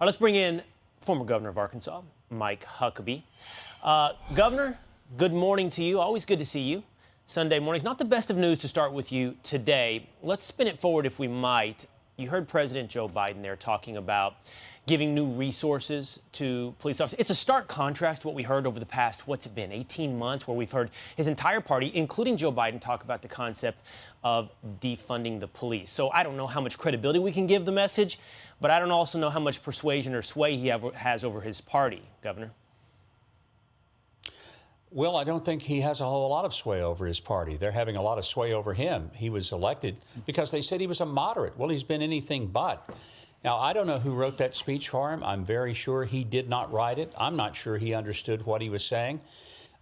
right, let's bring in former governor of Arkansas, Mike Huckabee. Governor, good morning to you. Always good to see you. Sunday mornings. Not the best of news to start with you today. Let's spin it forward if we might. You heard President Joe Biden there talking about giving new resources to police officers. It's a stark contrast to what we heard over the past, 18 months, where we've heard his entire party, including Joe Biden, talk about the concept of defunding the police. So I don't know how much credibility we can give the message, but I don't also know how much persuasion or sway he has over his party, Governor. Well, I don't think he has a whole lot of sway over his party. They're having a lot of sway over him. He was elected because they said he was a moderate. Well, he's been anything but. Now, I don't know who wrote that speech for him. I'm very sure he did not write it. I'm not sure he understood what he was saying.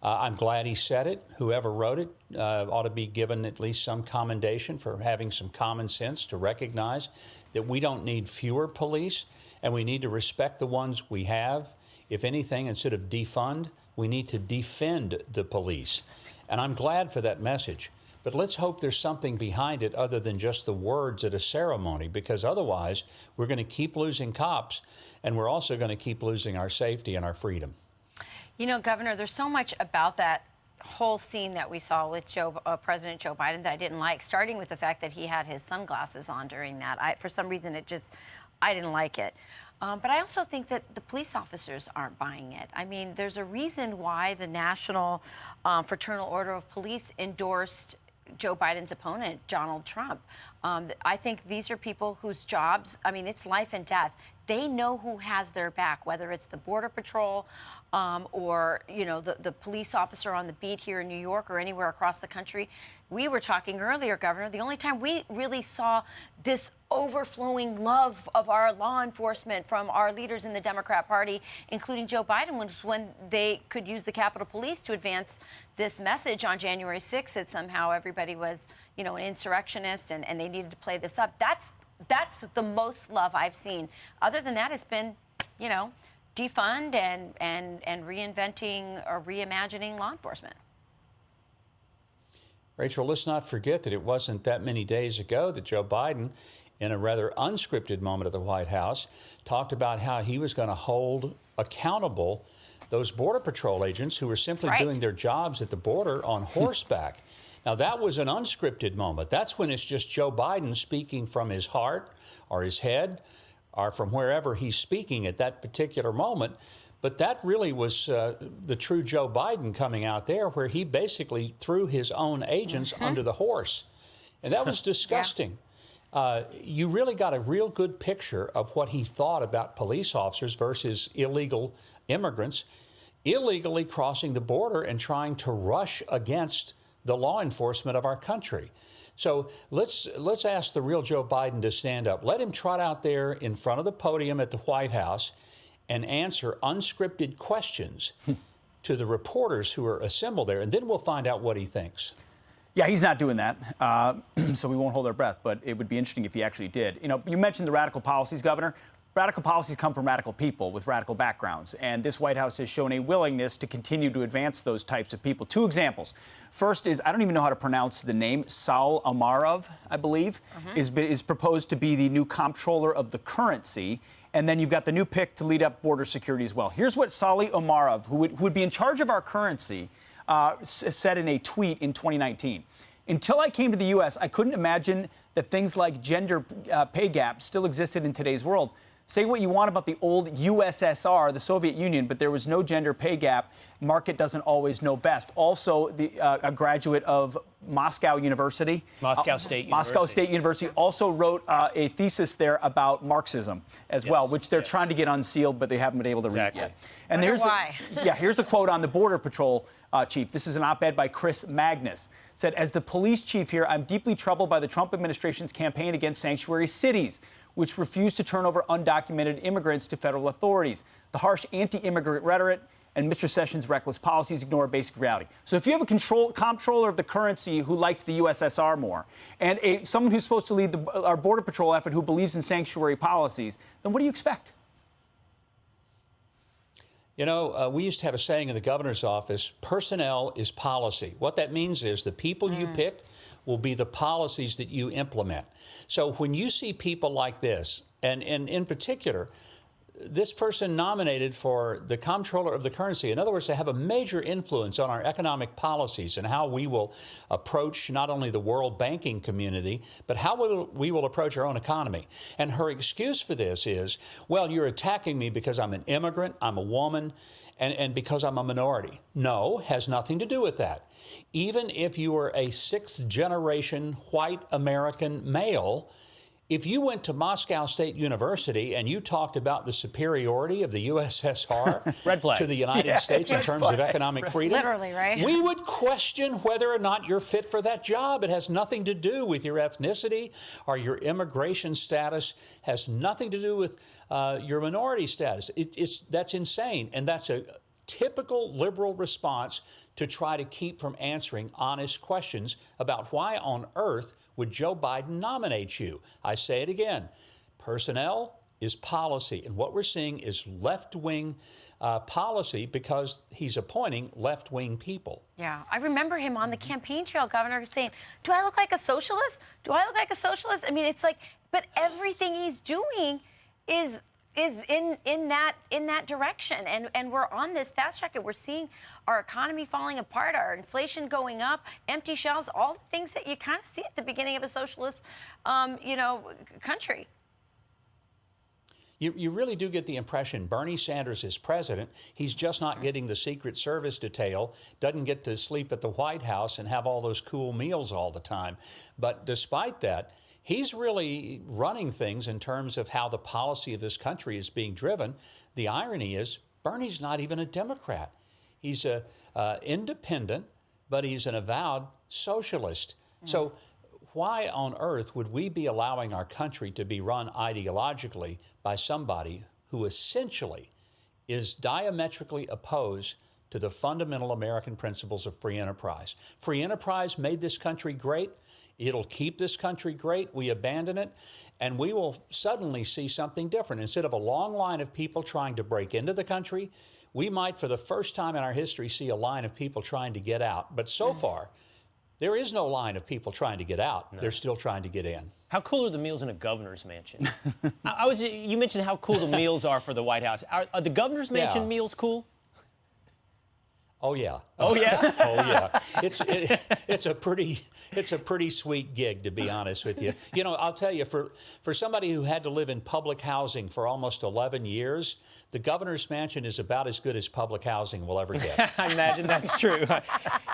I'm glad he said it. Whoever wrote it ought to be given at least some commendation for having some common sense to recognize that we don't need fewer police and we need to respect the ones we have. If anything, instead of defund, we need to defend the police. And I'm glad for that message. But let's hope there's something behind it other than just the words at a ceremony, because otherwise we're going to keep losing cops, and we're also going to keep losing our safety and our freedom. You know, Governor, there's so much about that whole scene that we saw with President Joe Biden that I didn't like, starting with the fact that he had his sunglasses on during that. For some reason, I didn't like it. But I also think that the police officers aren't buying it. I mean, there's a reason why the National Fraternal Order of Police endorsed Joe Biden's opponent, Donald Trump. I think these are people whose jobs, I mean, it's life and death. They know who has their back, whether it's the Border Patrol or, you know, the police officer on the beat here in New York or anywhere across the country. We were talking earlier, Governor, the only time we really saw this overflowing love of our law enforcement from our leaders in the Democrat Party, including Joe Biden, was when they could use the Capitol Police to advance this message on January 6th that somehow everybody was, you know, an insurrectionist and they needed to play this up. That's the most love I've seen. Other than that, it's been, you know, defund and reinventing or reimagining law enforcement. Rachel, let's not forget that it wasn't that many days ago that Joe Biden, in a rather unscripted moment at the White House, talked about how he was going to hold accountable those Border Patrol agents who were simply doing their jobs at the border on horseback. Now, that was an unscripted moment. That's when it's just Joe Biden speaking from his heart or his head or from wherever he's speaking at that particular moment. But that really was the true Joe Biden coming out there, where he basically threw his own agents under the horse. And that was disgusting. You really got a real good picture of what he thought about police officers versus illegal immigrants illegally crossing the border and trying to rush against the law enforcement of our country. So let's ask the real Joe Biden to stand up. Let him trot out there in front of the podium at the White House and answer unscripted questions to the reporters who are assembled there, and then we'll find out what he thinks. Yeah, he's not doing that, so we won't hold our breath, but it would be interesting if he actually did. You know, you mentioned the radical policies, Governor. Radical policies come from radical people with radical backgrounds, and this White House has shown a willingness to continue to advance those types of people. Two examples. First is, I don't even know how to pronounce the name, Saul Amarov, I believe, is proposed to be the new comptroller of the currency. And then you've got the new pick to lead up border security as well. Here's what Sali Omarov, who would be in charge of our currency, said in a tweet in 2019. Until I came to the U.S., I couldn't imagine that things like gender pay gap still existed in today's world. Say what you want about the old USSR, the Soviet Union, but there was no gender pay gap. Market doesn't always know best. Also, a graduate of Moscow University. Moscow State University also wrote a thesis there about Marxism as well, which they're trying to get unsealed, but they haven't been able to read it yet. And here's the quote on the Border Patrol chief. This is an op-ed by Chris Magnus. Said, as the police chief here, I'm deeply troubled by the Trump administration's campaign against sanctuary cities, which refuse to turn over undocumented immigrants to federal authorities. The harsh anti-immigrant rhetoric and Mr. Sessions' reckless policies ignore basic reality. So if you have a comptroller of the currency who likes the USSR more, and someone who's supposed to lead our Border Patrol effort who believes in sanctuary policies, then what do you expect? You know, we used to have a saying in the governor's office, personnel is policy. What that means is the people you pick will be the policies that you implement. So when you see people like this, and in particular, this person nominated for the comptroller of the currency. In other words, to have a major influence on our economic policies and how we will approach not only the world banking community, but how we will approach our own economy. And her excuse for this is, well, you're attacking me because I'm an immigrant, I'm a woman, and because I'm a minority. No, has nothing to do with that. Even if you were a sixth-generation white American male, if you went to Moscow State University and you talked about the superiority of the USSR to the United States in terms of economic freedom, literally, right? We would question whether or not you're fit for that job. It has nothing to do with your ethnicity or your immigration status, has nothing to do with your minority status. That's insane, and that's a typical liberal response to try to keep from answering honest questions about why on earth would Joe Biden nominate you. I say it again, personnel is policy, and what we're seeing is left-wing policy because he's appointing left-wing people. Yeah, I remember him on the campaign trail, Governor, saying, do I look like a socialist? Do I look like a socialist? I mean, it's like, but everything he's doing is in that direction, and we're on this fast track, and we're seeing our economy falling apart, our inflation going up, empty shelves, all the things that you kind of see at the beginning of a socialist, country. You really do get the impression Bernie Sanders is president. He's just not getting the Secret Service detail, doesn't get to sleep at the White House and have all those cool meals all the time. But despite that, he's really running things in terms of how the policy of this country is being driven. The irony is Bernie's not even a Democrat. He's a independent, but he's an avowed socialist. So why on earth would we be allowing our country to be run ideologically by somebody who essentially is diametrically opposed to the fundamental American principles of free enterprise? Free enterprise made this country great. It'll keep this country great. We abandon it, and we will suddenly see something different. Instead of a long line of people trying to break into the country, we might, for the first time in our history, see a line of people trying to get out. But so far, there is no line of people trying to get out. No. They're still trying to get in. How cool are the meals in a governor's mansion? You mentioned how cool the meals are for the White House. Are the governor's mansion meals cool? Oh yeah. Oh yeah. Oh yeah. It's a pretty sweet gig, to be honest with you. You know, I'll tell you, for somebody who had to live in public housing for almost 11 years, the governor's mansion is about as good as public housing will ever get. I imagine that's true.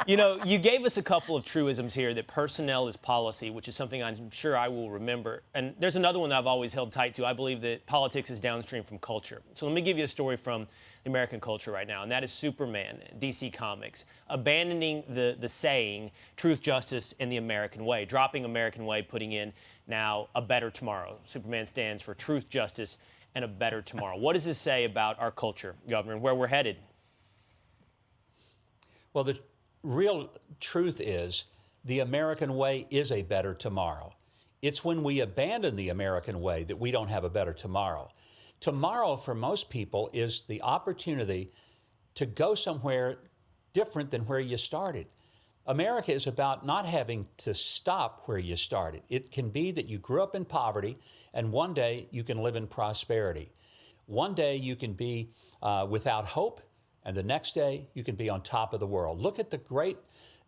You know, you gave us a couple of truisms here, that personnel is policy, which is something I'm sure I will remember. And there's another one that I've always held tight to. I believe that politics is downstream from culture. So let me give you a story from the American culture right now, and that is Superman, DC Comics, abandoning the saying, truth, justice, and the American way, dropping American way, putting in now a better tomorrow. Superman stands for truth, justice, and a better tomorrow. What does this say about our culture, Governor, and where we're headed? Well, the real truth is the American way is a better tomorrow. It's when we abandon the American way that we don't have a better tomorrow. Tomorrow, for most people, is the opportunity to go somewhere different than where you started. America is about not having to stop where you started. It can be that you grew up in poverty, and one day you can live in prosperity. One day you can be without hope, and the next day you can be on top of the world. Look at the great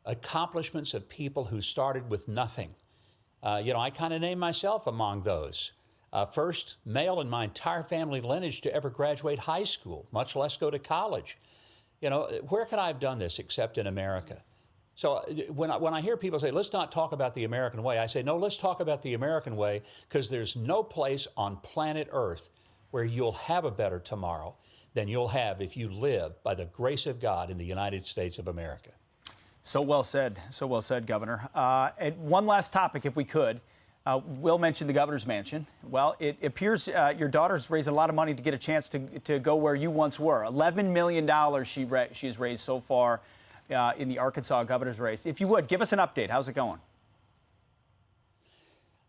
accomplishments of people who started with nothing. I kind of name myself among those. First male in my entire family lineage to ever graduate high school, much less go to college. You know, where could I have done this except in America? So when I hear people say, let's not talk about the American way, I say, no, let's talk about the American way, because there's no place on planet Earth where you'll have a better tomorrow than you'll have if you live by the grace of God in the United States of America. So well said, Governor. And one last topic, if we could. Will mentioned the governor's mansion. Well, it appears your daughter's raised a lot of money to get a chance to go where you once were. $11 million she has raised so far in the Arkansas governor's race. If you would, give us an update. How's it going?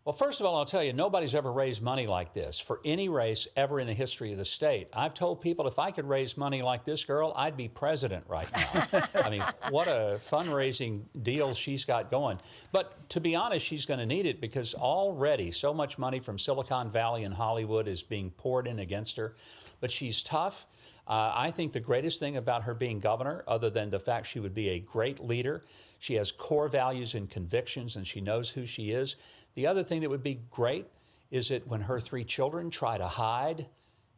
Well, first of all, I'll tell you, nobody's ever raised money like this for any race ever in the history of the state. I've told people if I could raise money like this girl, I'd be president right now. I mean, what a fundraising deal she's got going. But to be honest, she's going to need it, because already so much money from Silicon Valley and Hollywood is being poured in against her. but she's tough. I think the greatest thing about her being governor, other than the fact she would be a great leader, she has core values and convictions, and she knows who she is. The other thing that would be great is that when her 3 children try to hide,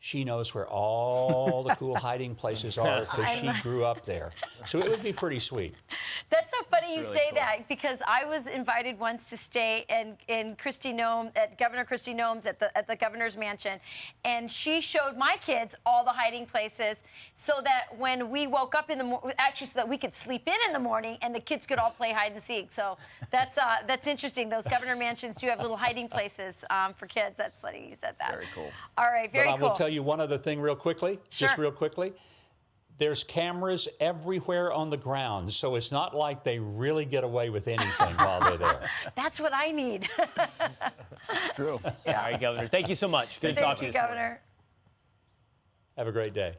she knows where all the cool hiding places are because she grew up there. So it would be pretty sweet. That's so funny you really say cool. that, because I was invited once to stay in Kristi Noem, at Governor Kristi Noem's at the governor's mansion, and she showed my kids all the hiding places so that when we woke up in the morning, actually so that we could sleep in the morning and the kids could all play hide and seek. So that's interesting. Those governor mansions do have little hiding places for kids. That's funny you said that. Very cool. All right, very But I cool. will tell you one other thing real quickly, just Sure. real quickly. There's cameras everywhere on the ground, so it's not like they really get away with anything while they're there. That's what I need. True. All right, Governor. Thank you so much. Good to talk Thank to you you, this morning. Governor. Have a great day.